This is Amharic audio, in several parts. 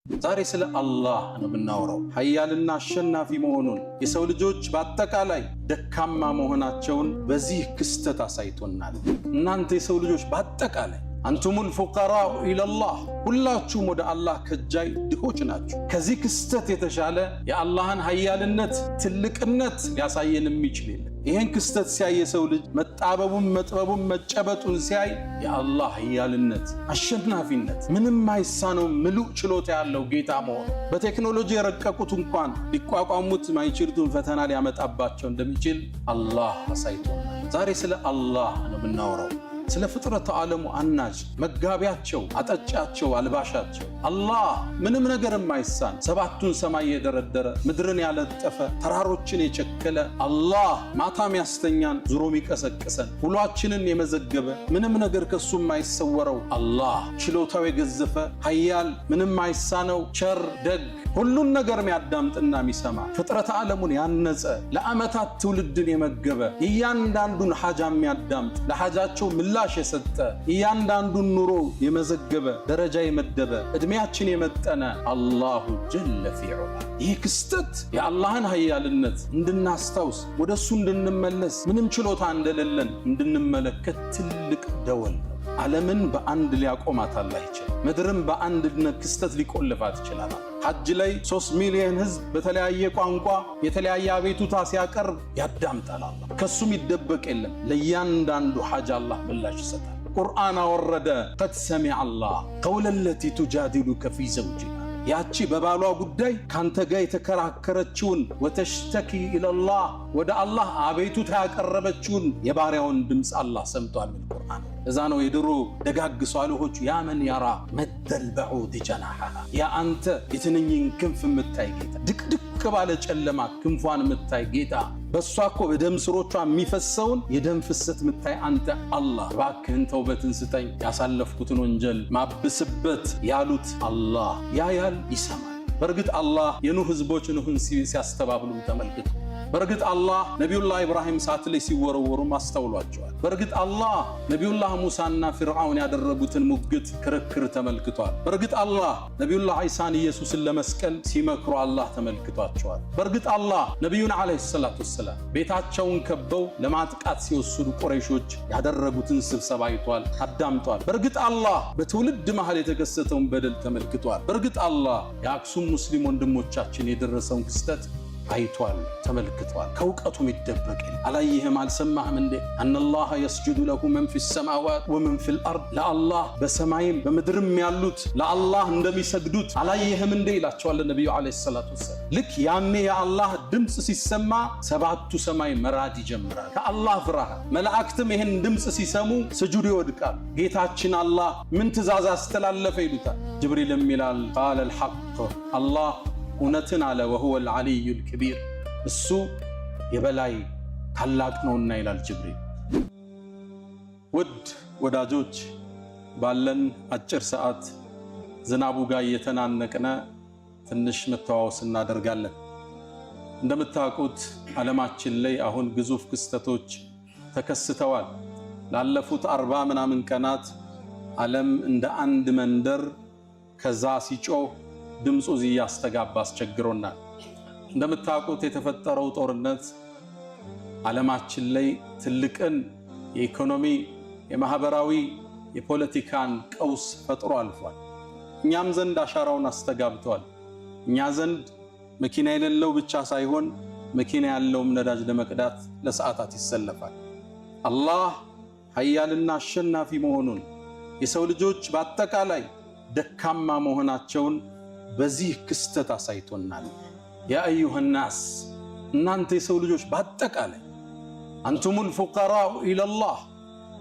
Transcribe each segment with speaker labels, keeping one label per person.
Speaker 1: ዛሬ ስለ አላህ ነው የምናወራው። ኃያልና አሸናፊ መሆኑን የሰው ልጆች በአጠቃላይ ደካማ መሆናቸውን በዚህ ክስተት አሳይቶናል። እናንተ የሰው ልጆች በአጠቃላይ አንቱሙል ፉቀራኡ ኢለላህ፣ ሁላችሁም ወደ አላህ ከጃይ ድሆች ናችሁ። ከዚህ ክስተት የተሻለ የአላህን ኃያልነት ትልቅነት ሊያሳየን የሚችል የለም። ይህን ክስተት ሲያይ የሰው ልጅ መጣበቡን መጥበቡን መጨበጡን ሲያይ የአላህ ኃያልነት አሸናፊነት ምንም አይሳነው ምሉእ ችሎታ ያለው ጌታ መሆኑ በቴክኖሎጂ የረቀቁት እንኳን ሊቋቋሙት ማይችሉትን ፈተና ሊያመጣባቸው እንደሚችል አላህ አሳይቶናል። ዛሬ ስለ አላህ ነው የምናወራው። ስለ ፍጥረት ዓለሙ አናጅ መጋቢያቸው፣ አጠጫቸው፣ አልባሻቸው አላህ ምንም ነገር የማይሳን ሰባቱን ሰማይ የደረደረ ምድርን ያለጠፈ ተራሮችን የቸከለ አላህ ማታም ያስተኛን ዙሮም ይቀሰቅሰን ሁሏችንን የመዘገበ ምንም ነገር ከሱ የማይሰወረው አላህ ችሎታው የገዘፈ ኃያል ምንም አይሳነው ቸር ደግ ሁሉን ነገር የሚያዳምጥና የሚሰማ ፍጥረት ዓለሙን ያነጸ ለዓመታት ትውልድን የመገበ እያንዳንዱን ሐጃ የሚያዳምጥ ለሐጃቸው ምላሽ የሰጠ እያንዳንዱን ኑሮ የመዘገበ ደረጃ የመደበ ዕድሜያችን የመጠነ አላሁ ጀለ ፊዑላ። ይህ ክስተት የአላህን ኃያልነት እንድናስታውስ ወደሱ እንድንመለስ ምንም ችሎታ እንደሌለን እንድንመለከት ትልቅ ደወል ነው። ዓለምን በአንድ ሊያቆማት አላህ ይችላል። ምድርን በአንድ ክስተት ሊቆልፋት ይችላል። ሐጅ ላይ 3 ሚሊዮን ህዝብ በተለያየ ቋንቋ የተለያየ አቤቱታ ሲያቀርብ ያዳምጣል። አላህ ከሱም ይደበቅ የለም። ለእያንዳንዱ ሐጅ አላህ ምላሽ ይሰጣል። ቁርአን አወረደ። ቀድ ሰሚዐ አላህ ቀውለ ለቲ ቱጃዲሉከ ፊ ዘውጂሃ፣ ያቺ በባሏ ጉዳይ ካንተ ጋር የተከራከረችውን ወተሽተኪ ኢለላህ ወደ አላህ አቤቱታ ያቀረበችውን የባሪያውን ድምፅ አላህ ሰምቷል። ምን ቁርአን እዛ ነው የድሮ ደጋግ ሷሊሆቹ ያ መን ያራ መደል በዑድ ጀናሐሃ፣ ያ አንተ የትንኝን ክንፍ የምታይ ጌታ ድቅድቅ ባለ ጨለማ ክንፏን የምታይ ጌታ በሷ እኮ በደም ስሮቿ የሚፈሰውን የደም ፍሰት የምታይ አንተ አላህ እባክህን ተውበትን ስጠኝ ያሳለፍኩትን ወንጀል ማብስበት ያሉት አላህ ያያል ይሰማል። በእርግጥ አላህ የኑህ ህዝቦች ኑህን ሲያስተባብሉ ተመልክቱ። በእርግጥ አላህ ነቢዩላህ ኢብራሂም እሳት ላይ ሲወረወሩ አስተውሏቸዋል። በእርግጥ አላህ ነቢዩላህ ሙሳና ፊርዓውን ያደረጉትን ሙግት ክርክር ተመልክቷል። በእርግጥ አላህ ነቢዩላህ ዒሳን ኢየሱስን ለመስቀል ሲመክሩ አላህ ተመልክቷቸዋል። በእርግጥ አላህ ነቢዩን ዓለይሂ ሰላቱ ወሰላም ቤታቸውን ከበው ለማጥቃት ሲወስዱ ቁረይሾች ያደረጉትን ስብሰባ አይቷል፣ አዳምጧል። በእርግጥ አላህ በትውልድ መሃል የተከሰተውን በደል ተመልክቷል። በእርግጥ አላህ የአክሱም ሙስሊም ወንድሞቻችን የደረሰውን ክስተት አይቷል፣ ተመልክቷል። ከእውቀቱ የሚደበቅ አላየህም አልሰማህም እንዴ? አነላህ የስጁዱ ለሁ መን ፊ ሰማዋት ወመን ፊል አርድ፣ ለአላህ በሰማይም በምድርም ያሉት ለአላህ እንደሚሰግዱት አላየህም እንዴ ይላቸዋል ነቢዩ ዓለይሂ ሰላቱ ወሰላም። ልክ ያኔ የአላህ ድምፅ ሲሰማ ሰባቱ ሰማይ መራድ ይጀምራል። ከአላህ ፍርሃት መላእክትም ይህን ድምፅ ሲሰሙ ስጁድ ይወድቃል። ጌታችን አላህ ምን ትእዛዝ አስተላለፈ ይሉታል። ጅብሪልም ይላል ቃለል ሐቅ፣ አላህ እውነትን አለ። ወሁወል ዓሊዩል ከቢር፣ እሱ የበላይ ታላቅ ነውና ይላል ጅብሪል። ውድ ወዳጆች ባለን አጭር ሰዓት ዝናቡ ጋር እየተናነቅነ ትንሽ መተዋወስ እናደርጋለን። እንደምታውቁት ዓለማችን ላይ አሁን ግዙፍ ክስተቶች ተከስተዋል። ላለፉት 40 ምናምን ቀናት ዓለም እንደ አንድ መንደር ከዛ ሲጮህ ድምፁ እያስተጋባ አስቸግሮናል። እንደምታውቁት የተፈጠረው ጦርነት ዓለማችን ላይ ትልቅን የኢኮኖሚ የማህበራዊ የፖለቲካን ቀውስ ፈጥሮ አልፏል። እኛም ዘንድ አሻራውን አስተጋብቷል። እኛ ዘንድ መኪና የሌለው ብቻ ሳይሆን መኪና ያለውም ነዳጅ ለመቅዳት ለሰዓታት ይሰለፋል። አላህ ኃያልና አሸናፊ መሆኑን የሰው ልጆች በአጠቃላይ ደካማ መሆናቸውን በዚህ ክስተት አሳይቶናል። ያ አዩሃ ናስ፣ እናንተ የሰው ልጆች በአጠቃላይ አንቱሙል ፉቀራኡ ኢለላህ፣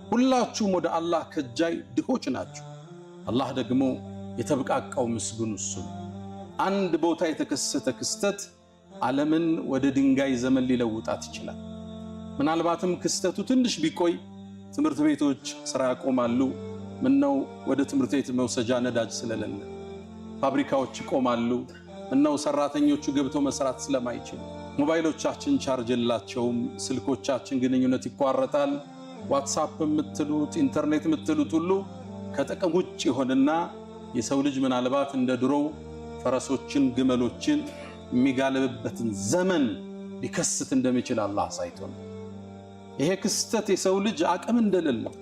Speaker 1: ሁላችሁም ወደ አላህ ከጃይ ድሆች ናችሁ። አላህ ደግሞ የተብቃቃው ምስጉን እሱ ነው። አንድ ቦታ የተከሰተ ክስተት ዓለምን ወደ ድንጋይ ዘመን ሊለውጣት ይችላል። ምናልባትም ክስተቱ ትንሽ ቢቆይ ትምህርት ቤቶች ስራ ያቆማሉ። ምነው ወደ ትምህርት ቤት መውሰጃ ነዳጅ ስለሌለ። ፋብሪካዎች ይቆማሉ። ምነው ሰራተኞቹ ገብተው መስራት ስለማይችሉ። ሞባይሎቻችን ቻርጅ የላቸውም። ስልኮቻችን ግንኙነት ይቋረጣል። ዋትስአፕ የምትሉት ኢንተርኔት የምትሉት ሁሉ ከጥቅም ውጭ ይሆንና የሰው ልጅ ምናልባት እንደ ድሮው ፈረሶችን ግመሎችን የሚጋልብበትን ዘመን ሊከስት እንደሚችል አላህ አሳይቶናል። ይሄ ክስተት የሰው ልጅ አቅም እንደሌለው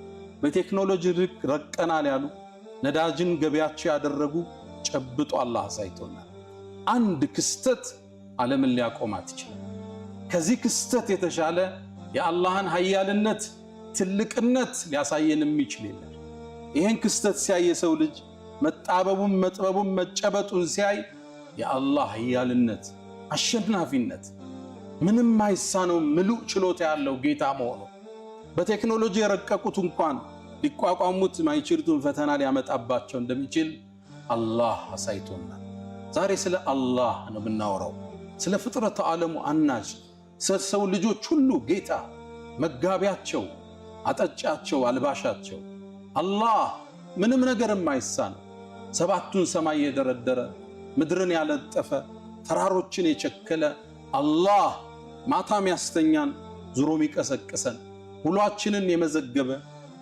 Speaker 1: በቴክኖሎጂ ረቀናል ያሉ ነዳጅን ገበያቸው ያደረጉ ጨብጦ አላህ አሳይቶናል። አንድ ክስተት ዓለምን ሊያቆማት ይችላል። ከዚህ ክስተት የተሻለ የአላህን ኃያልነት ትልቅነት ሊያሳየን የሚችል የለም። ይሄን ክስተት ሲያይ የሰው ልጅ መጣበቡን መጥበቡን መጨበጡን ሲያይ የአላህ ኃያልነት አሸናፊነት ምንም አይሳነው ምሉእ ችሎታ ያለው ጌታ መሆኑ በቴክኖሎጂ የረቀቁት እንኳን ሊቋቋሙት ማይችሉትን ፈተና ሊያመጣባቸው እንደሚችል አላህ አሳይቶናል። ዛሬ ስለ አላህ ነው የምናወራው፣ ስለ ፍጥረተ ዓለሙ አናጅ፣ ስለ ሰው ልጆች ሁሉ ጌታ መጋቢያቸው፣ አጠጫቸው፣ አልባሻቸው አላህ ምንም ነገር የማይሳነው ሰባቱን ሰማይ የደረደረ ምድርን ያለጠፈ ተራሮችን የቸከለ አላህ ማታም ያስተኛን ዙሮም ይቀሰቅሰን ሁላችንን የመዘገበ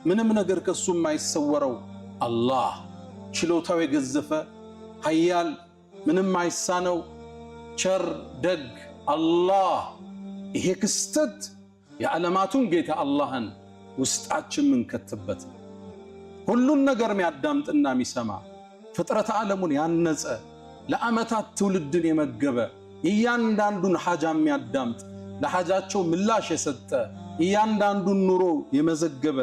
Speaker 1: ምንም ነገር ከሱ የማይሰወረው አላህ ችሎታው የገዘፈ ኃያል ምንም አይሳነው ቸር ደግ አላህ። ይሄ ክስተት የዓለማቱን ጌታ አላህን ውስጣችን ምንከትበት ሁሉን ነገር የሚያዳምጥና የሚሰማ ፍጥረተ ዓለሙን ያነጸ ለዓመታት ትውልድን የመገበ እያንዳንዱን ሐጃ የሚያዳምጥ ለሐጃቸው ምላሽ የሰጠ እያንዳንዱን ኑሮ የመዘገበ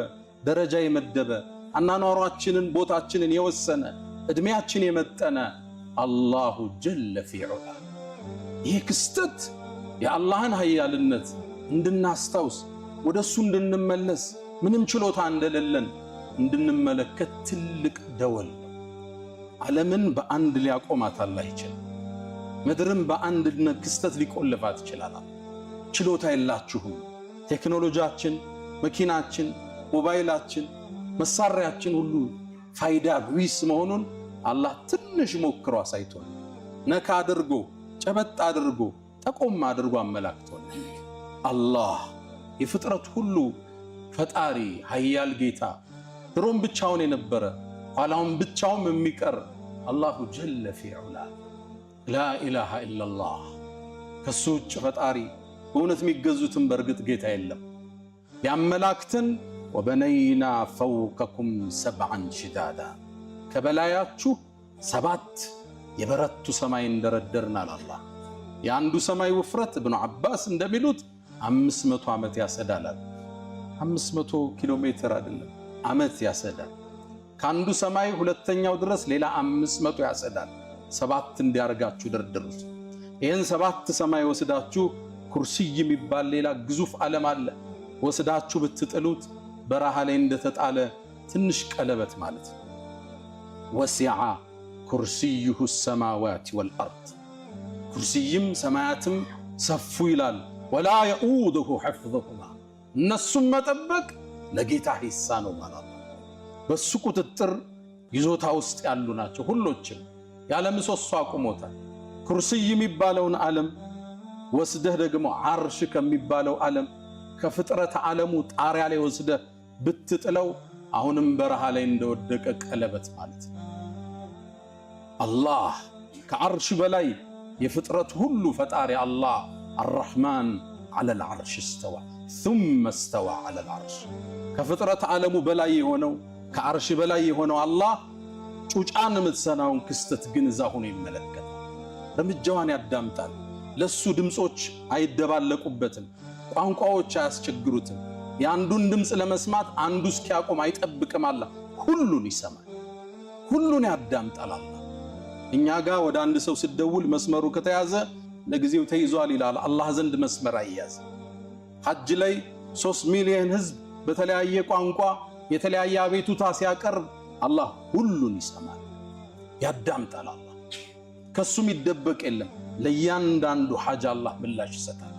Speaker 1: ደረጃ የመደበ አናኗራችንን ቦታችንን የወሰነ እድሜያችን የመጠነ አላሁ ጀለ ፊዑላ። ይህ ክስተት የአላህን ኃያልነት እንድናስታውስ ወደሱ እንድንመለስ ምንም ችሎታ እንደሌለን እንድንመለከት ትልቅ ደወል። ዓለምን በአንድ ሊያቆማት አላህ ይችላል። ምድርን በአንድ ክስተት ሊቆልፋት ይችላል። ችሎታ የላችሁም። ቴክኖሎጂያችን፣ መኪናችን፣ ሞባይላችን፣ መሳሪያችን ሁሉ ፋይዳ ቢስ መሆኑን አላህ ትንሽ ሞክሮ አሳይቶን ነካ አድርጎ ጨበጥ አድርጎ ጠቆም አድርጎ አመላክቶን አላህ የፍጥረት ሁሉ ፈጣሪ ኃያል ጌታ ድሮም ብቻውን የነበረ ኋላውን ብቻውን የሚቀር አላሁ ጀለ ፊዑላ ላኢላሃ ኢላላህ። ከሱ ውጭ ፈጣሪ በእውነት የሚገዙትን በእርግጥ ጌታ የለም። ያመላክትን ወበነይና ፈውቀኩም ሰብዐን ሽዳዳ ከበላያችሁ 7 የበረቱ ሰማይ እንደረደርናል አላህ። የአንዱ ሰማይ ውፍረት ኢብኑ አባስ እንደሚሉት 500 ዓመት ያሰዳላል። 500 ኪሎ ሜትር አይደለም ዓመት ያሰዳል። ከአንዱ ሰማይ ሁለተኛው ድረስ ሌላ 500 ያሰዳል። 7 እንዲያርጋችሁ ደርድሩት። ይህን 7 ሰማይ ወስዳችሁ ኩርሲይ የሚባል ሌላ ግዙፍ ዓለም አለ ወስዳችሁ ብትጥሉት በረሃ ላይ እንደተጣለ ትንሽ ቀለበት ማለት ነው። ወሲዐ ኩርሲዩሁ ሰማዋት ወልአርድ ኩርሲይም ሰማያትም ሰፉ ይላል። ወላ የኡዱሁ ሐፍዙሁማ እነሱም መጠበቅ ለጌታ ሂሳ ነው ማለት ነው። በሱ ቁጥጥር ይዞታ ውስጥ ያሉ ናቸው ሁሎችም። ያለ ምሰሶ አቁሞታል። ኩርሲይ የሚባለውን ዓለም ወስደህ ደግሞ ዓርሽ ከሚባለው ዓለም ከፍጥረት ዓለሙ ጣሪያ ላይ ወስደህ ብትጥለው አሁንም በረሃ ላይ እንደወደቀ ቀለበት ማለት ነው። አላህ ከዓርሽ በላይ የፍጥረት ሁሉ ፈጣሪ አላህ አርረሕማን ዐለል ዓርሽ እስተዋ ثم استوى على العرش ከፍጥረት ዓለሙ በላይ የሆነው ከዓርሽ በላይ የሆነው አላህ ጩጫን የምትሰናውን ክስተት ግን እዛ ሆኖ ይመለከታል። እርምጃዋን ያዳምጣል። ለሱ ድምጾች አይደባለቁበትም፣ ቋንቋዎች አያስቸግሩትም። የአንዱን ድምጽ ለመስማት አንዱ እስኪያቆም አይጠብቅም። አላህ ሁሉን ይሰማል፣ ሁሉን ያዳምጣል። አላህ እኛ ጋር ወደ አንድ ሰው ሲደውል መስመሩ ከተያዘ ለጊዜው ተይዟል ይላል። አላህ ዘንድ መስመር አይያዝ። ሐጅ ላይ 3 ሚሊዮን ህዝብ በተለያየ ቋንቋ የተለያየ አቤቱታ ሲያቀርብ አላህ ሁሉን ይሰማል፣ ያዳምጣል። አላህ ከሱም ይደበቅ የለም። ለእያንዳንዱ ሐጃ አላህ ምላሽ ይሰጣል።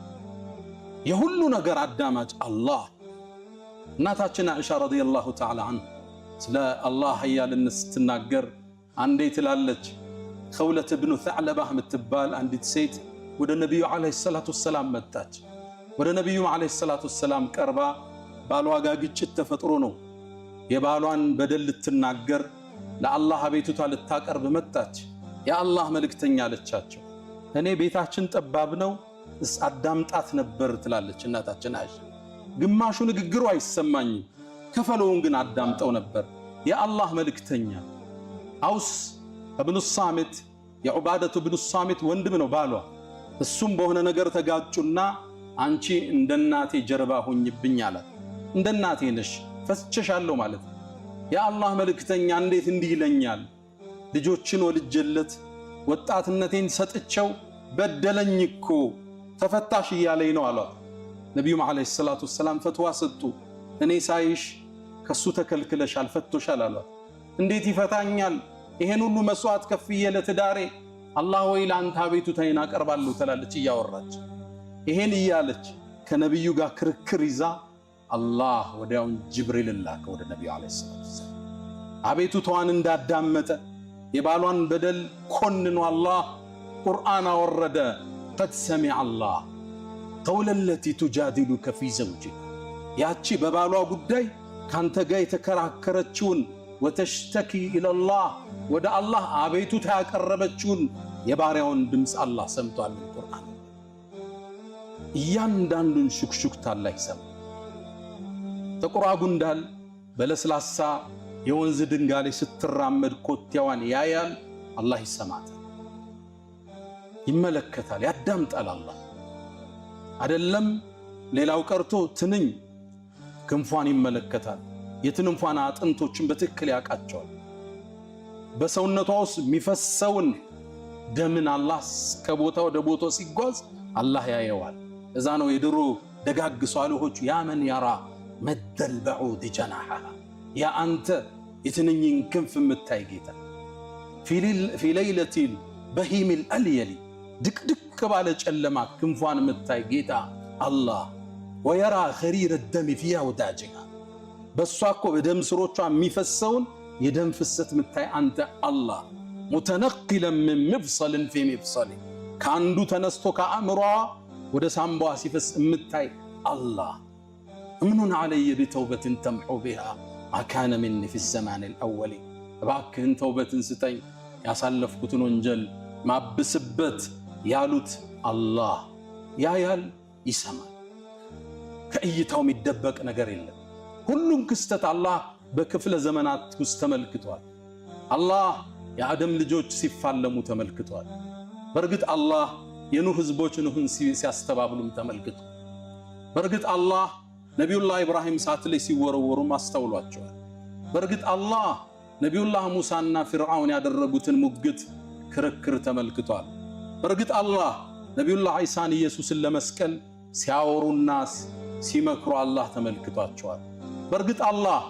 Speaker 1: የሁሉ ነገር አዳማጭ አላህ። እናታችን አይሻ ረዲየላሁ ተዓላ ዐንሃ ስለ አላህ ኃያልነት ስትናገር አንዴ ትላለች፣ ኸውለት ብኑ ተዕለባህ የምትባል አንዲት ሴት ወደ ነቢዩ ዓለይሂ ሰላቱ ወሰላም መጣች። ወደ ነቢዩ ዓለይሂ ሰላቱ ወሰላም ቀርባ ባሏ ጋር ግጭት ተፈጥሮ ነው የባሏን በደል ልትናገር ለአላህ አቤቱታ ልታቀርብ መጣች። የአላህ መልእክተኛ አለቻቸው እኔ ቤታችን ጠባብ ነው አዳምጣት ነበር ትላለች እናታችን አይሻ ግማሹ ንግግሩ አይሰማኝም ከፈለውን ግን አዳምጠው ነበር የአላህ መልእክተኛ አውስ ኢብኑ ሳሚት የዑባደቱ ኢብኑ ሳሚት ወንድም ነው ባሏ እሱም በሆነ ነገር ተጋጩና አንቺ እንደናቴ ጀርባ ሆኝብኝ አላት እንደናቴ ነሽ ፈስቸሻለሁ ማለት የአላህ መልእክተኛ እንዴት እንዲህ ይለኛል ልጆችን ወልጀለት ወጣትነቴን ሰጥቸው በደለኝ እኮ ተፈታሽ ይያለኝ ነው አሏት ነብዩ አለይሂ ሰላቱ ወሰለም ፈትዋ ሰጡ እኔ ሳይሽ ከሱ ተከልክለሻል ፈቶሻል አሏት እንዴት ይፈታኛል ይሄን ሁሉ መስዋዕት ከፍዬ ለትዳሬ አላህ ወይ ላንተ አቤቱታዬን አቀርባለሁ ትላለች እያወራች ይሄን እያለች ከነብዩ ጋር ክርክር ይዛ አላህ ወዲያውን ጅብሪል ላከ ወደ ነብዩ አለይሂ ሰላቱ ወሰለም አቤቱታዋን እንዳዳመጠ የባሏን በደል ኮንኖ አላህ ቁርአን አወረደ قد سمع الله قول التي تجادلك في زوجها ያቺ በባሏ ጉዳይ ካንተ ጋር የተከራከረችውን وتشتكي الى الله ወደ አላህ አቤቱታ ያቀረበችውን የባሪያውን ድምጽ አላህ ሰምቷል በቁርአን እያንዳንዱን ሹክሹክታ አላህ ይሰማ ተቁራ ጉንዳል በለስላሳ የወንዝ ድንጋሌ ስትራመድ ኮቴዋን ያያል አላህ ይሰማታል ይመለከታል ያዳምጣል አላህ አይደለም ሌላው ቀርቶ ትንኝ ክንፏን ይመለከታል የትንንፏን አጥንቶችን በትክክል ያቃቸዋል በሰውነቷ ውስጥ የሚፈሰውን ደምን አላህ ከቦታው ወደ ቦታው ሲጓዝ አላህ ያየዋል እዛ ነው የድሮ ደጋግ ሷሊሆች ያ መን ያራ መደል በዑድ ጀናሐሃ ያ አንተ የትንኝን ክንፍ የምታይ ጌታ في ليلة بهيم الأليل ድቅድቅ ባለ ጨለማ ክንፏን የምታይ ጌታ አላህ ويرى خرير الدم في أوداجها በሷ እኮ በደም ስሮቿ የሚፈሰውን የደም ፍሰት የምታይ አንተ አላህ متنقلا من مفصل في مفصل ካንዱ ተነስቶ ከአእምሯ ወደ ሳምባዋ ሲፈስ የምታይ አላህ امنن علي بتوبة تمحو بها ما كان مني في الزمان الأول እባክህን ተውበትን ስጠኝ ያሳለፍኩትን ወንጀል ማብስበት ያሉት አላህ ያያል ይሰማል ከእይታው የሚደበቅ ነገር የለም ሁሉም ክስተት አላህ በክፍለ ዘመናት ውስጥ ተመልክቷል አላህ የአደም ልጆች ሲፋለሙ ተመልክቷል በርግጥ አላህ የኑህ ህዝቦች ኑህን ሲያስተባብሉም ተመልክቷል በርግጥ አላህ ነብዩላህ ኢብራሂም ሳት ላይ ሲወረወሩ ማስተውሏቸዋል በርግጥ አላህ ነብዩላህ ሙሳና ፍርዓውን ያደረጉትን ሙግት ክርክር ተመልክቷል በርግጥ አላህ ነብዩላህ ኢሳን ኢየሱስን ለመስቀል ሲያወሩና ሲመክሩ አላህ ተመልክቷቸዋል በርግጥ አላህ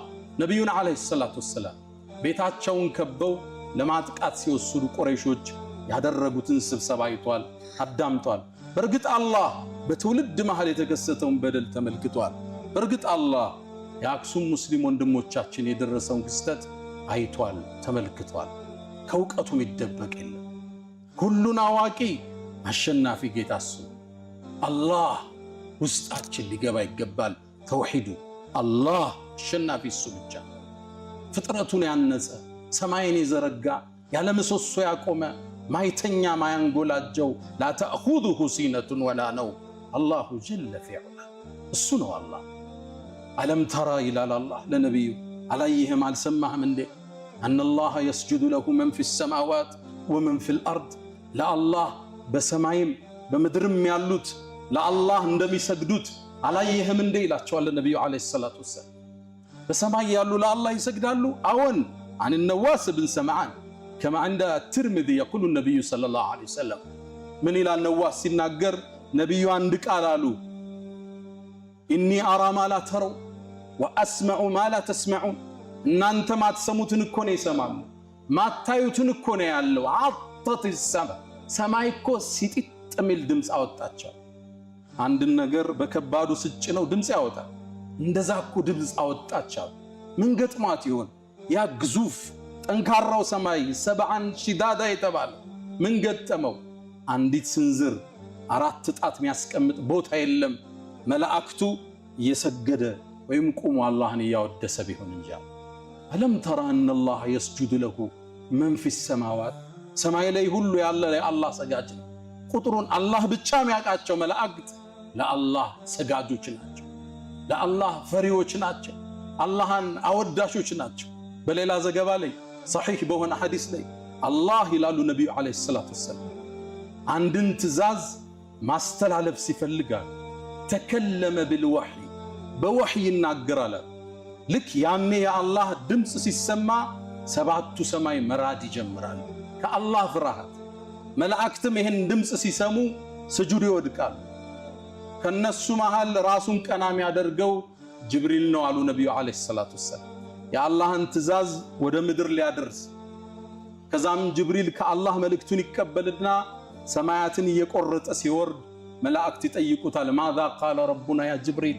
Speaker 1: ነብዩን አለይሂ ሰላቱ ወሰለም ቤታቸውን ከበው ለማጥቃት ሲወስዱ ቁረይሾች ያደረጉትን ስብሰባ አይቷል አዳምጧል በርግጥ አላህ በትውልድ መሃል የተከሰተውን በደል ተመልክቷል በርግጥ አላህ የአክሱም ሙስሊም ወንድሞቻችን የደረሰውን ክስተት አይቷል ተመልክቷል ከውቀቱ የሚደበቅ የለም ሁሉን አዋቂ አሸናፊ ጌታ እሱ አላህ ውስጣችን ሊገባ ይገባል ተውሂዱ አላህ አሸናፊ እሱ ብቻ ፍጥረቱን ያነጸ ሰማይን የዘረጋ ያለ ምሰሶ ያቆመ ማይተኛ ማያንጎላጀው لا تأخذه سنة ولا نوم الله جل في علاه እሱ ነው አላህ ألم ترى ይላል አላህ ለነብዩ አላየህም አልሰማህም እንዴ أن الله يسجد له من في السماوات ومن في الأرض لا الله በሰማይም በምድርም ያሉት ለአላህ እንደሚሰግዱት አላየህም እንዴ ይላቸዋል ነብዩ አለይሂ ሰላቱ ወሰለም በሰማይ ያሉ ለአላህ ይሰግዳሉ አዎን عن النواس بن سمعان كما عند الترمذي يقول النبي صلى الله عليه وسلم من إلى النواس ሲናገር ነብዩ አንድ ቃል አሉ إني أرى ما لا تروا وأسمع ما لا تسمعون እናንተ ማትሰሙትን እኮ ነው ይሰማሉ ማታዩትን እኮ ነው ያለው عطت السماء ሰማይ እኮ ሲጥጥ የሚል ድምጽ አወጣቸው አንድ ነገር በከባዱ ስጭ ነው ድምጽ ያወጣል እንደዛ እኮ ድምጽ አወጣቸው ምን ገጥሟት ይሆን ያ ግዙፍ ጠንካራው ሰማይ ሰብዓን ሽዳዳ የተባለ ምን ገጠመው አንዲት ስንዝር አራት ጣት የሚያስቀምጥ ቦታ የለም መላእክቱ እየሰገደ ወይም ቆሞ አላህን ያወደሰ ቢሆን እንጂ ألم ترى أن الله يسجد له من في السماوات ሰማይ ላይ ሁሉ ያለ ለአላህ ሰጋጅ ነው። ቁጥሩን አላህ ብቻ የሚያውቃቸው መላእክት ለአላህ ሰጋጆች ናቸው። ለአላህ ፈሪዎች ናቸው። አላህን አወዳሾች ናቸው። በሌላ ዘገባ ላይ ሰሒህ በሆነ ሐዲስ ላይ አላህ ይላሉ ነብዩ አለይሂ ሰላቱ ወሰለም አንድን ትእዛዝ ማስተላለፍ ሲፈልጋል ተከለመ بالوحي በወህይ ይናገራል። ልክ ያኔ የአላህ ድምጽ ሲሰማ ሰባቱ ሰማይ መራድ ይጀምራል ከአላህ ፍርሃት። መላእክትም ይህን ድምጽ ሲሰሙ ስጁድ ይወድቃሉ። ከነሱ መሃል ራሱን ቀና የሚያደርገው ጅብሪል ነው አሉ ነብዩ አለይሂ ሰላቱ ወሰለም የአላህን ትእዛዝ ወደ ምድር ሊያደርስ። ከዛም ጅብሪል ከአላህ መልእክቱን ይቀበልና ሰማያትን እየቆረጠ ሲወርድ መላእክት ይጠይቁታል ማዛ ቃለ ረቡና ያ ጅብሪል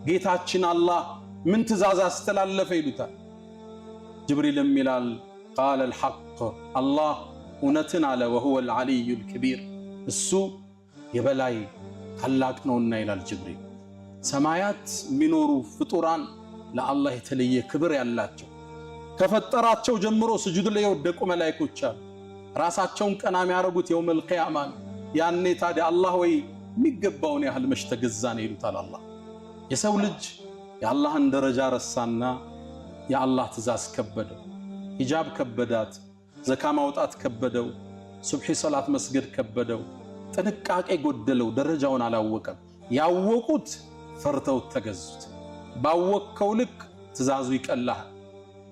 Speaker 1: ጌታችን አላህ ምን ትእዛዝ አስተላለፈ ይሉታል። ጅብሪልም ይላል ቃለ الحق አላህ እውነትን አለ وهو العلي الكبير እሱ የበላይ ታላቅ ነውና ይላል ጅብሪል። ሰማያት የሚኖሩ ፍጡራን ለአላህ የተለየ ክብር ያላቸው ከፈጠራቸው ጀምሮ ስጁድ ላይ የወደቁ መላእክቶች አሉ። ራሳቸውን ቀና የሚያረጉት የውመል ቂያማ ያኔ ታዲያ አላህ ወይ የሚገባውን ያህል መች ተገዛን ይሉታል። አላህ የሰው ልጅ የአላህን ደረጃ ረሳና የአላህ ትእዛዝ ከበደው። ሂጃብ ከበዳት፣ ዘካ ማውጣት ከበደው፣ ሱብሒ ሰላት መስገድ ከበደው፣ ጥንቃቄ ጎደለው፣ ደረጃውን አላወቀም። ያወቁት ፈርተው ተገዙት። ባወቅከው ልክ ትእዛዙ ይቀልሃል፣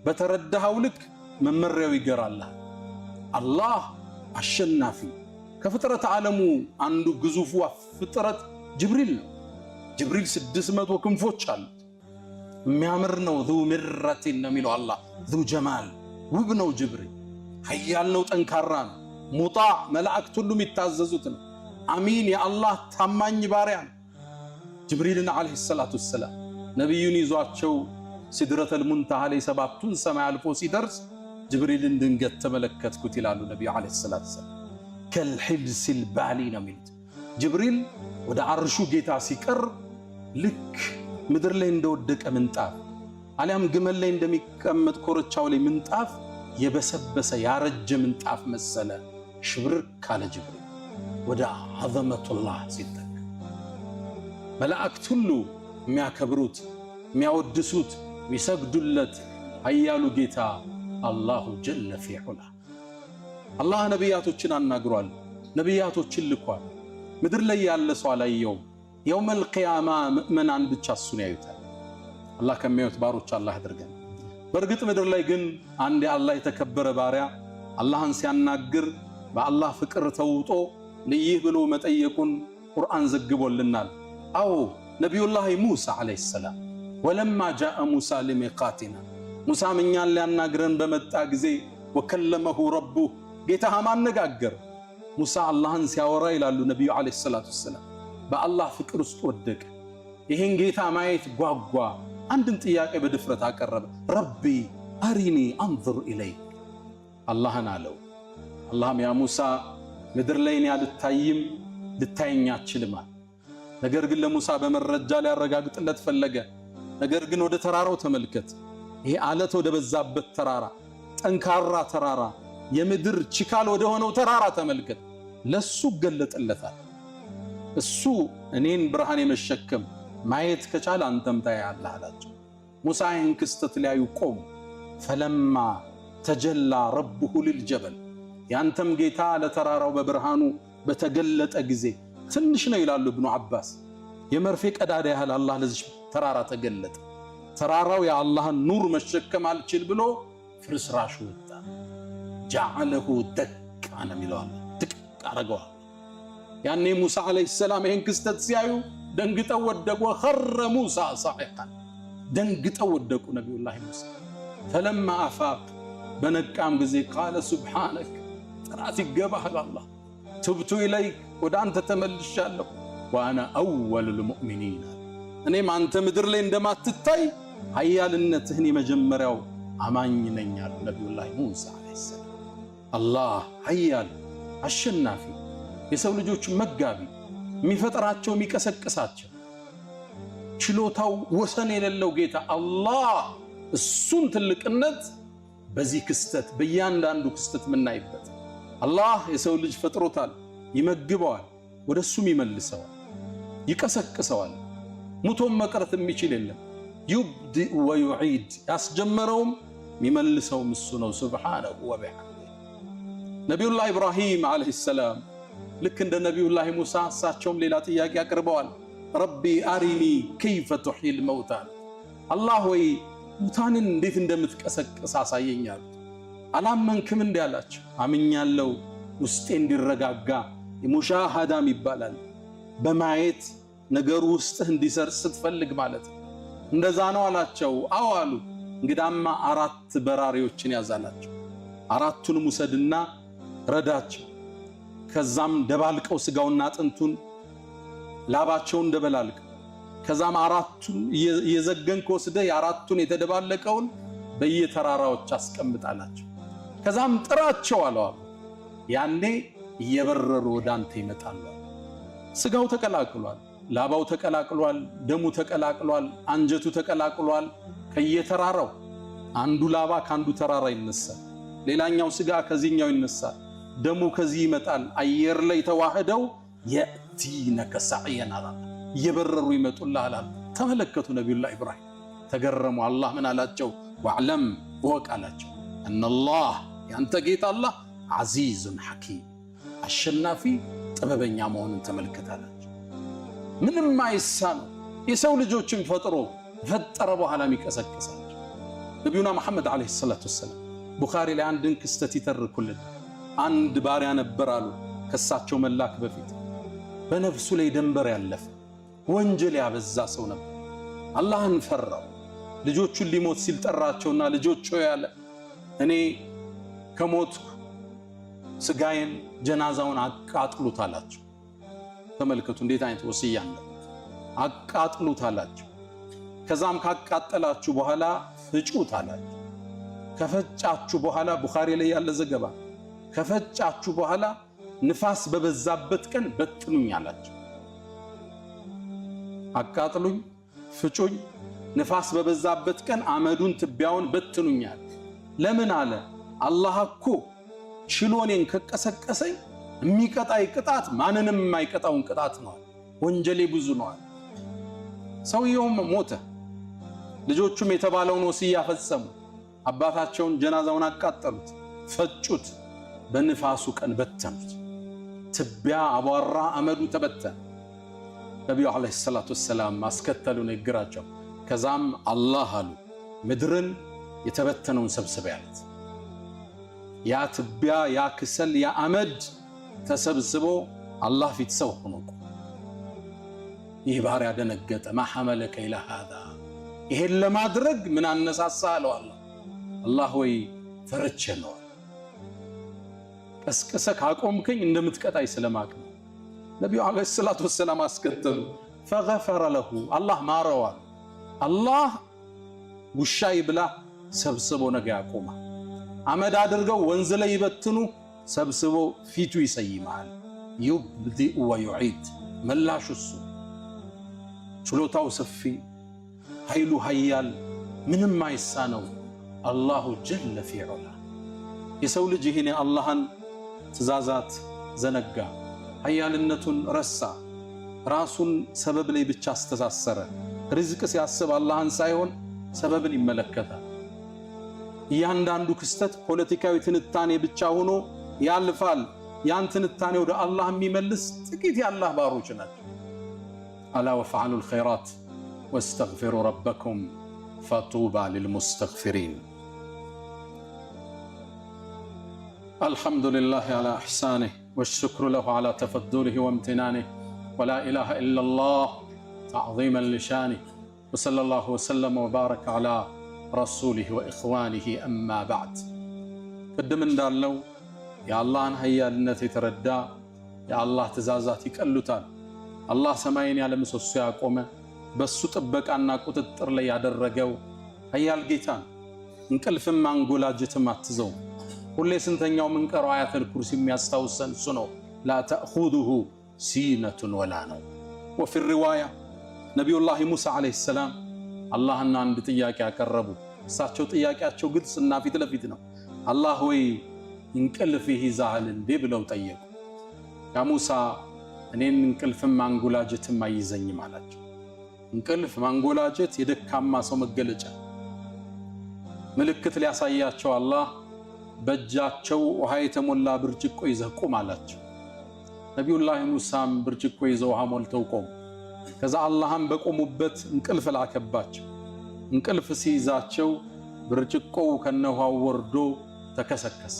Speaker 1: በተረዳኸው ልክ መመሪያው ይገራልሃል። አላህ አሸናፊ ከፍጥረት ዓለሙ አንዱ ግዙፉ ፍጥረት ጅብሪል ነው። ጅብሪል 600 ክንፎች አሉት። የሚያምር ነው። ذو مرة ነው የሚለው አላህ ذو جمال ውብ ነው። ጅብሪል ኃያል ነው፣ ጠንካራ ነው። ሙጣዕ መላእክት ሁሉ የሚታዘዙት ነው። አሚን የአላህ ታማኝ ባሪያ ነው። ጅብሪልን አለይሂ ሰላቱ ወሰላም ነብዩን ይዟቸው ሲድረተል ሙንተሃ ላይ ሰባቱን ሰማይ አልፎ ሲደርስ ጅብሪልን ድንገት ተመለከትኩት ይላሉ ነብዩ አለይሂ ሰላቱ ወሰላም። ከልሂልሲል ባሊ ነው የሚሉት ጅብሪል ወደ አርሹ ጌታ ሲቀር ልክ ምድር ላይ እንደወደቀ ምንጣፍ አሊያም ግመል ላይ እንደሚቀመጥ ኮርቻው ላይ ምንጣፍ የበሰበሰ ያረጀ ምንጣፍ መሰለ። ሽብርክ ካለ ጅብሪል ወደ ዐዘመቱላህ ሲጠጋ መላእክት ሁሉ የሚያከብሩት የሚያወድሱት የሚሰግዱለት ኃያሉ ጌታ አላሁ ጀለ ፊ ዑላ። አላህ ነቢያቶችን አናግሯል፣ ነቢያቶችን ልኳል። ምድር ላይ ያለ ሰው አላየውም። የውመል ቂያማ ምእመናን ብቻ እሱን ያዩታል። አላህ ከሚያዩት ባሮች አላህ ያድርገን። በእርግጥ ምድር ላይ ግን አንድ የአላህ የተከበረ ባሪያ አላህን ሲያናግር በአላህ ፍቅር ተውጦ ልይህ ብሎ መጠየቁን ቁርአን ዘግቦልናል። አዎ ነቢዩላህ ሙሳ ዓለይሂ ሰላም ወለማ ጃአ ሙሳ ሊሚቃቲና ሙሳም እኛን ሊያናግረን በመጣ ጊዜ ወከለመሁ ረቡህ ጌታህ ማነጋገር። ሙሳ አላህን ሲያወራ ይላሉ ነቢዩ ዓለይሂ ሰላቱ ወሰላም በአላህ ፍቅር ውስጥ ወደቀ። ይህን ጌታ ማየት ጓጓ። አንድን ጥያቄ በድፍረት አቀረበ። ረቢ አሪኒ አንظር ኢለይክ አላህን አለው። አላህም ያ ሙሳ ምድር ላይ እኔ አልታይም ልታየኝ አትችልም። ነገር ግን ለሙሳ በመረጃ ሊያረጋግጥለት ፈለገ። ነገር ግን ወደ ተራራው ተመልከት፣ ይሄ አለት ወደ በዛበት ተራራ፣ ጠንካራ ተራራ፣ የምድር ችካል ወደ ሆነው ተራራ ተመልከት። ለሱ ገለጠለታል። እሱ እኔን ብርሃን የመሸከም ማየት ከቻለ አንተም ታያለህ አላቸው። ሙሳ ይህን ክስተት ሊያዩ ቆሙ። ፈለማ ተጀላ ረብሁ ሊልጀበል ያንተም ጌታ ለተራራው በብርሃኑ በተገለጠ ጊዜ ትንሽ ነው ይላሉ ኢብኑ አባስ። የመርፌ ቀዳዳ ያህል አላህ ለዚህ ተራራ ተገለጠ። ተራራው የአላህን ኑር መሸከም አልችል ብሎ ፍርስራሹ ወጣ። ጀዐለሁ ደቃ ነው የሚለው ድቅ አረገዋል። ያኔ ሙሳ ዓለይሂ ሰላም ይህን ክስተት ሲያዩ ደንግጠው ወደቁ። ወኸረ ሙሳ ሰዒቀን ደንግጠው ወደቁ ነቢዩላህ ሙሳ። ፈለማ አፋቅ በነቃም ጊዜ ቃለ ሱብሓነክ ጥራት ይገባሃል አላህ ትብቱ ኢለይክ ወደ አንተ ተመልሻለሁ ወአና አወሉል ሙእሚኒን እኔም አንተ ምድር ላይ እንደማትታይ ኃያልነትህን የመጀመሪያው አማኝ ነኝ አሉ ነቢዩላህ ሙሳ ዓለይሂ ሰላም። አላህ ኃያል አሸናፊ የሰው ልጆች መጋቢ የሚፈጥራቸው የሚቀሰቅሳቸው ችሎታው ወሰን የሌለው ጌታ አላህ እሱን ትልቅነት በዚህ ክስተት በእያንዳንዱ ክስተት ምናይበት አላህ የሰው ልጅ ፈጥሮታል፣ ይመግበዋል፣ ወደሱም ይመልሰዋል፣ ይቀሰቅሰዋል። ሙቶም መቅረት የሚችል የለም። ዩብዲእ ወዩዒድ ያስጀመረውም የሚመልሰውም እሱ ነው ሱብሓነሁ ወቢሐምዲህ። ነቢዩላህ ኢብራሂም ዓለይሂ ሰላም ልክ እንደ ነቢዩላህ ሙሳ እሳቸውም ሌላ ጥያቄ አቅርበዋል። ረቢ አሪኒ ከይፈ ቱሕይል መውታ፣ አላህ ወይ ሙታንን እንዴት እንደምትቀሰቅስ አሳየኝ አሉት። አላመንክም እንዲ አላቸው። አምኛለሁ፣ ውስጤ እንዲረጋጋ ሙሻሃዳም ይባላል፣ በማየት ነገሩ ውስጥህ እንዲሰርጽ ስትፈልግ ማለት ነው። እንደዛ ነው አላቸው። አዎ አሉ። እንግዳማ 4 በራሪዎችን ያዛላቸው። 4ቱንም ውሰድና ረዳቸው። ከዛም ደባልቀው ስጋውና አጥንቱን ላባቸውን ደበላልቀው፣ ከዛም 4ቱን እየዘገንክ ወስደህ የ4ቱን የተደባለቀውን በየተራራዎች አስቀምጣላቸው። ከዛም ጥራቸው አለው። ያኔ እየበረሩ ወደ አንተ ይመጣሉ። ስጋው ተቀላቅሏል፣ ላባው ተቀላቅሏል፣ ደሙ ተቀላቅሏል፣ አንጀቱ ተቀላቅሏል። ከየተራራው አንዱ ላባ ካንዱ ተራራ ይነሳል፣ ሌላኛው ስጋ ከዚህኛው ይነሳል፣ ደሙ ከዚህ ይመጣል። አየር ላይ ተዋህደው የእቲነከ ሰዕየን አላ እየበረሩ ይመጡልሃል። ተመለከቱ ነቢዩላህ ኢብራሂም ተገረሙ። አላህ ምን አላቸው? ወዕለም ወቅ አላቸው እነላህ ያንተ ጌታ አላህ ዐዚዙን ሐኪም አሸናፊ ጥበበኛ መሆኑን ተመልከታላችሁ። ምንም አይሳነው። የሰው ልጆችን ፈጥሮ ፈጠረ በኋላ የሚቀሰቅሳቸው ነቢዩና መሐመድ ዓለይሂ ሰላቱ ወሰላም ቡኻሪ ላይ አንድን ክስተት ይተርኩልን። አንድ ባሪያ ነበር አሉ ከሳቸው መላክ በፊት በነፍሱ ላይ ደንበር ያለፈ ወንጀል ያበዛ ሰው ነበር። አላህን ፈራው። ልጆቹን ሊሞት ሲል ጠራቸውና ልጆች ሆይ ያለ እኔ ከሞትኩ ስጋዬን ጀናዛውን አቃጥሉት አላቸው። ተመልከቱ እንዴት አይነት ወስያ ነው። አቃጥሉት አላቸው። ከዛም ካቃጠላችሁ በኋላ ፍጩት አላቸው። ከፈጫችሁ በኋላ ቡኻሪ ላይ ያለ ዘገባ ከፈጫችሁ በኋላ ንፋስ በበዛበት ቀን በትኑኝ አላቸው። አቃጥሉኝ፣ ፍጩኝ፣ ንፋስ በበዛበት ቀን አመዱን ትቢያውን በትኑኛል። ለምን አለ? አላህ እኮ ችሎ እኔን ከቀሰቀሰኝ የሚቀጣይ ቅጣት ማንንም የማይቀጣውን ቅጣት ነው። ወንጀሌ ብዙ ነው። ሰውየውም ሞተ። ልጆቹም የተባለውን ወስያ ፈጸሙ። አባታቸውን ጀናዛውን አቃጠሉት፣ ፈጩት፣ በንፋሱ ቀን በተኑት። ትቢያ፣ አቧራ፣ አመዱ ተበተነ። ነቢዩ ዓለይሂ ሰላቱ ወሰላም አስከተሉ ንግግራቸው። ከዛም አላህ አሉ ምድርን የተበተነውን ሰብስበ ያለት። ያ ትቢያ፣ ያ ክሰል፣ ያ አመድ ተሰብስቦ አላህ ፊት ሰው ሆኖ ይህ ባሪያ ደነገጠ። ማ ሐመለከ ኢላ ሃዛ፣ ይሄን ለማድረግ ምን አነሳሳ አለው። አላህ ወይ ፈርቼ ነው፣ ቀስቀሰ ካቆምከኝ እንደምትቀጣይ ስለማቅ ነው። ነቢዩ ዓለይሂ ሰላቱ ወሰላም አስከተሉ። ፈገፈረ ለሁ፣ አላህ ማረዋል። አላህ ውሻ ይብላ ሰብስቦ ነገ ያቆማ። አመድ አድርገው ወንዝ ላይ ይበትኑ ሰብስቦ ፊቱ ይሰይማል። ዩብዲኡ ወዩዒድ፣ መላሹ እሱ። ችሎታው ሰፊ፣ ኃይሉ ኃያል፣ ምንም አይሳነው አላሁ ጀለ ፊ ዑላ። የሰው ልጅ ይህን የአላህን ትእዛዛት ዘነጋ፣ ኃያልነቱን ረሳ፣ ራሱን ሰበብ ላይ ብቻ አስተሳሰረ። ሪዝቅ ሲያስብ አላህን ሳይሆን ሰበብን ይመለከታል። እያንዳንዱ ክስተት ፖለቲካዊ ትንታኔ ብቻ ሆኖ ያልፋል። ያን ትንታኔ ወደ አላህ የሚመልስ ጥቂት የአላህ ባሮች ናቸው። አላ ወፈዓሉ ልኸይራት ወስተግፊሩ ረበኩም ፈጡባ ልልሙስተግፊሪን። አልሐምዱሊላህ ዓላ ኢሕሳኒህ ወሽክሩ ለሁ ዓላ ተፈዱሊህ ወምትናኒህ ወላ ኢላሃ ኢለላህ ተዕዚመን ሊሻኒህ ወሰለላሁ ወሰለም ወባረከ ዓላ ረሱሊህ ወኢኽዋኒህ አማ ባዕድ። ቅድም እንዳለው የአላህን ኃያልነት የተረዳ የአላህ ትእዛዛት ይቀሉታል። አላህ ሰማይን ያለ ምሰሶ ያቆመ በሱ ጥበቃና ቁጥጥር ላይ ያደረገው ኃያል ጌታ ነው። እንቅልፍም አንጎላጀትም አትዘው። ሁሌ ስንተኛው ምንቀረው አያተል ኩርሲ የሚያስታውሰን እሱ ነው። ላ ተእኹዙሁ ሲነቱን ወላ ነው። ወፊ ሪዋያ ነቢዩላህ ሙሳ ዓለይሂ ሰላም አላህና አንድ ጥያቄ ያቀረቡ። እሳቸው ጥያቄያቸው ግልጽና ፊት ለፊት ነው። አላህ ወይ እንቅልፍ ይይዛል እንዴ ብለው ጠየቁ። ያ ሙሳ እኔን እንቅልፍም ማንጎላጀትም አይዘኝም አላቸው። እንቅልፍ ማንጎላጀት የደካማ ሰው መገለጫ። ምልክት ሊያሳያቸው አላህ በእጃቸው ውሃ የተሞላ ብርጭቆ ይዘው ቁም አላቸው። ነቢዩላህ ሙሳም ብርጭቆ ይዘው ውሃ ሞልተው ቆሙ። ከዛ አላህም በቆሙበት እንቅልፍ ላከባቸው። እንቅልፍ ሲይዛቸው ብርጭቆው ከነውሃው ወርዶ ተከሰከሰ።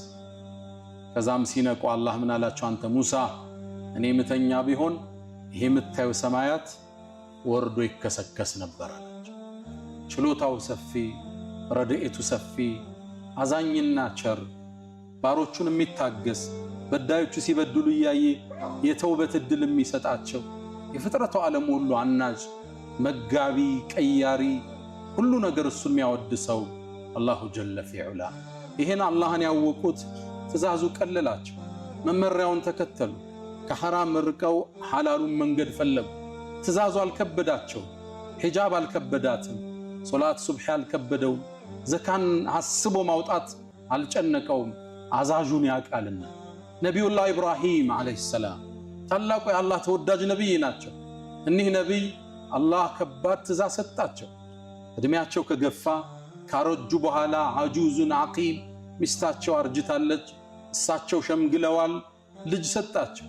Speaker 1: ከዛም ሲነቁ አላህ ምን አላቸው? አንተ ሙሳ እኔ ምተኛ ቢሆን ይሄ የምታየው ሰማያት ወርዶ ይከሰከስ ነበር አላቸው። ችሎታው ሰፊ፣ ረድኤቱ ሰፊ፣ አዛኝና ቸር፣ ባሮቹን የሚታገስ፣ በዳዮቹ ሲበድሉ እያየ የተውበት ዕድል የሚሰጣቸው፣ የፍጥረቱ ዓለም ሁሉ አናጅ፣ መጋቢ፣ ቀያሪ፣ ሁሉ ነገር እሱ የሚያወድሰው አላሁ ጀለ ፊዑላ። ይሄን አላህን ያወቁት ትእዛዙ ቀለላቸው፣ መመሪያውን ተከተሉ፣ ከሐራም ርቀው ሐላሉን መንገድ ፈለጉ። ትእዛዙ አልከበዳቸው፣ ሒጃብ አልከበዳትም፣ ሶላት ሱብሒ አልከበደውም፣ ዘካን አስቦ ማውጣት አልጨነቀውም። አዛዡን ያውቃልና። ነቢዩላህ ኢብራሂም ዓለይሂ ሰላም ታላቁ የአላህ ተወዳጅ ነቢይ ናቸው። እኒህ ነቢይ አላህ ከባድ ትእዛዝ ሰጣቸው። እድሜያቸው ከገፋ ካረጁ በኋላ አጁዙን ዓቂም፣ ሚስታቸው አርጅታለች፣ እሳቸው ሸምግለዋል። ልጅ ሰጣቸው።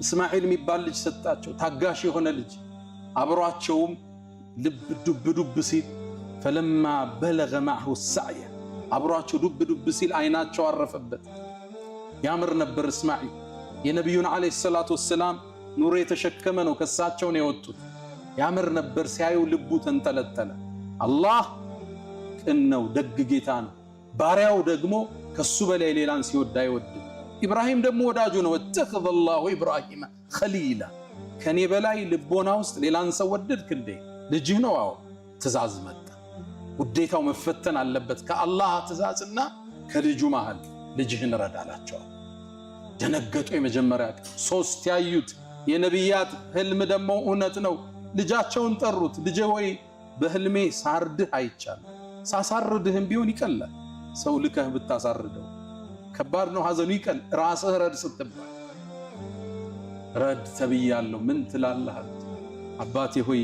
Speaker 1: እስማኤል የሚባል ልጅ ሰጣቸው፣ ታጋሽ የሆነ ልጅ። አብሯቸውም ልብ ዱብ ዱብ ሲል ፈለማ በለገ ማዕሁ ሰዕየ፣ አብሯቸው ዱብ ዱብ ሲል አይናቸው አረፈበት። ያምር ነበር እስማኤል። የነቢዩን ዓለይሂ ሰላቱ ወሰላም ኑሮ የተሸከመ ነው፣ ከሳቸው ነው የወጡት። ያምር ነበር ሲያዩ ልቡ ተንጠለጠለ። አላህ ቅን ነው፣ ደግ ጌታ ነው። ባሪያው ደግሞ ከሱ በላይ ሌላን ሲወድ አይወድም። ኢብራሂም ደግሞ ወዳጁ ነው። ወተኸዘ አላሁ ኢብራሂመ ኸሊላ፣ ከኔ በላይ ልቦና ውስጥ ሌላን ሰው ወደድክ እንዴ? ልጅህ ነው። አዎ ትእዛዝ መጣ። ውዴታው መፈተን አለበት። ከአላህ ትእዛዝና ከልጁ መሃል ልጅህን ረዳላቸዋል። ደነገጡ። የመጀመሪያ ቀን ሶስት ያዩት የነቢያት ህልም ደግሞ እውነት ነው። ልጃቸውን ጠሩት። ልጄ ወይ በህልሜ ሳርድህ አይቻልም። ሳሳርድህም ቢሆን ይቀላል። ሰው ልከህ ብታሳርደው ከባድ ነው፣ ሐዘኑ ይቀል። ራስህ ረድ ስትባል ረድ ተብያለሁ ምን ትላለህ? አባቴ ሆይ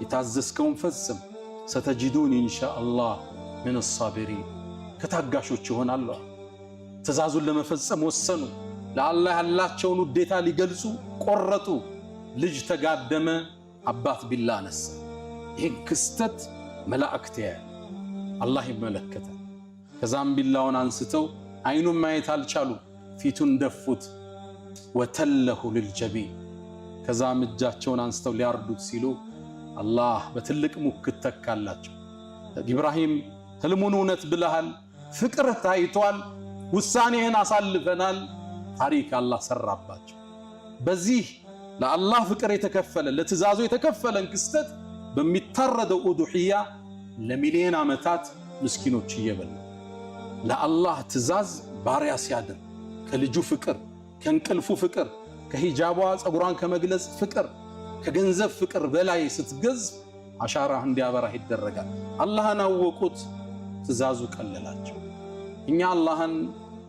Speaker 1: የታዘዝከውን ፈጽም፣ ሰተጂዱን ኢንሻአላህ ምን አሳቢሪን፣ ከታጋሾች ይሆናለሁ። ትእዛዙን ለመፈጸም ወሰኑ። ለአላህ ያላቸውን ውዴታ ሊገልጹ ቆረጡ። ልጅ ተጋደመ፣ አባት ቢላ አነሳ። ይህን ክስተት መላእክት ያያል፣ አላህ ይመለከታል። ከዛም ቢላውን አንስተው አይኑን ማየት አልቻሉ፣ ፊቱን ደፉት። ወተለሁ ልልጀቢን፣ ከዛም እጃቸውን አንስተው ሊያርዱት ሲሉ አላህ በትልቅ ሙክት ተካላቸው። ኢብራሂም ህልሙን እውነት ብለሃል፣ ፍቅርህ ታይቷል፣ ውሳኔህን አሳልፈናል። ታሪክ አላህ ሰራባቸው። በዚህ ለአላህ ፍቅር የተከፈለ ለትእዛዙ የተከፈለን ክስተት በሚታረደው ኡዱሕያ ለሚሊዮን ዓመታት ምስኪኖች እየበሉ ለአላህ ትእዛዝ ባሪያ ሲያድር ከልጁ ፍቅር፣ ከእንቅልፉ ፍቅር፣ ከሂጃቧ ፀጉሯን ከመግለጽ ፍቅር፣ ከገንዘብ ፍቅር በላይ ስትገዝ አሻራህ እንዲያበራህ ይደረጋል። አላህን አወቁት፣ ትእዛዙ ቀለላቸው። እኛ አላህን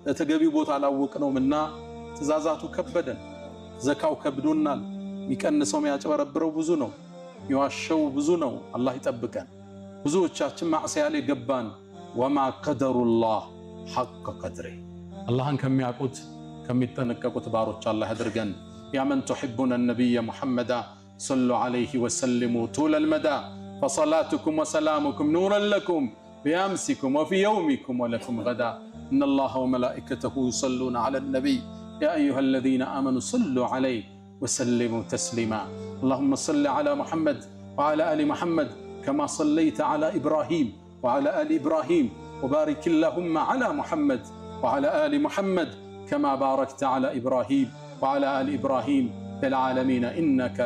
Speaker 1: ለተገቢው ቦታ አላወቅነውምና ትእዛዛቱ ከበደን። ዘካው ከብዶናል። የሚቀንሰው የሚያጭበረብረው ብዙ ነው፣ የሚዋሸው ብዙ ነው። አላህ ይጠብቀን። ብዙዎቻችን ማዕሲያ ላይ ገባን። ወማ ቀደሩላህ ሐቀ ቀድሪ፣ አላህን ከሚያውቁት ከሚጠነቀቁት ባሮች አላህ ያድርገን። ያ መን ቱሒቡነ ነቢየ ሙሐመዳ ሰሉ ዐለይሂ ወሰሊሙ ጡለል መዳ ፈሰላቱኩም ወሰላሙኩም ኑረን ለኩም ቢአምሲኩም ወፊ የውሚኩም ወለኩም ገዳ ኢነላሀ ወመላኢከተሁ ዩሰሉነ ዐለን ነቢይ ያ አዩሃ አለዚነ አመኑ ሰሉ ዐለይሂ ወሰሊሙ ተስሊማ አላሁመ ሰሊ ዐላ ሙሐመድ ወዐላ አሊ ሙሐመድ ከማ ሰለይተ ዐላ ኢብራሂም وعلى آل إبراهيم وبارك اللهم على محمد وعلى آل محمد كما باركت على إبراهيم وعلى آل إبراهيم في العالمين إنك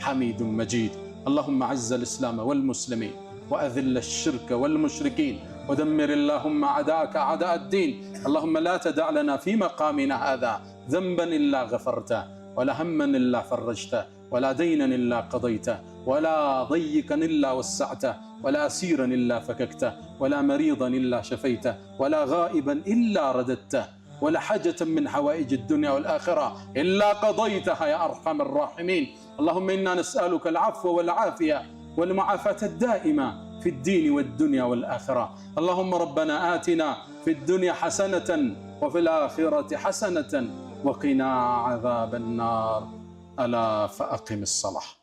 Speaker 1: حميد مجيد. اللهم أعز الإسلام والمسلمين وأذل الشرك والمشركين ودمر اللهم أعداءك أعداء الدين. اللهم لا تدع لنا في مقامنا هذا ذنبا إلا غفرته ولا هما إلا فرجته ولا دينا إلا قضيته ولا ضيقا إلا وسعته ولا أسيرا إلا فككته ولا مريضا إلا شفيته ولا غائبا إلا رددته ولا حاجة من حوائج الدنيا والآخرة إلا قضيتها يا أرحم الراحمين. اللهم إنا نسألك العفو والعافية والمعافاة الدائمة في الدين والدنيا والآخرة. اللهم ربنا آتنا في الدنيا حسنة وفي الآخرة حسنة وقنا عذاب النار. ألا فأقم الصلاة.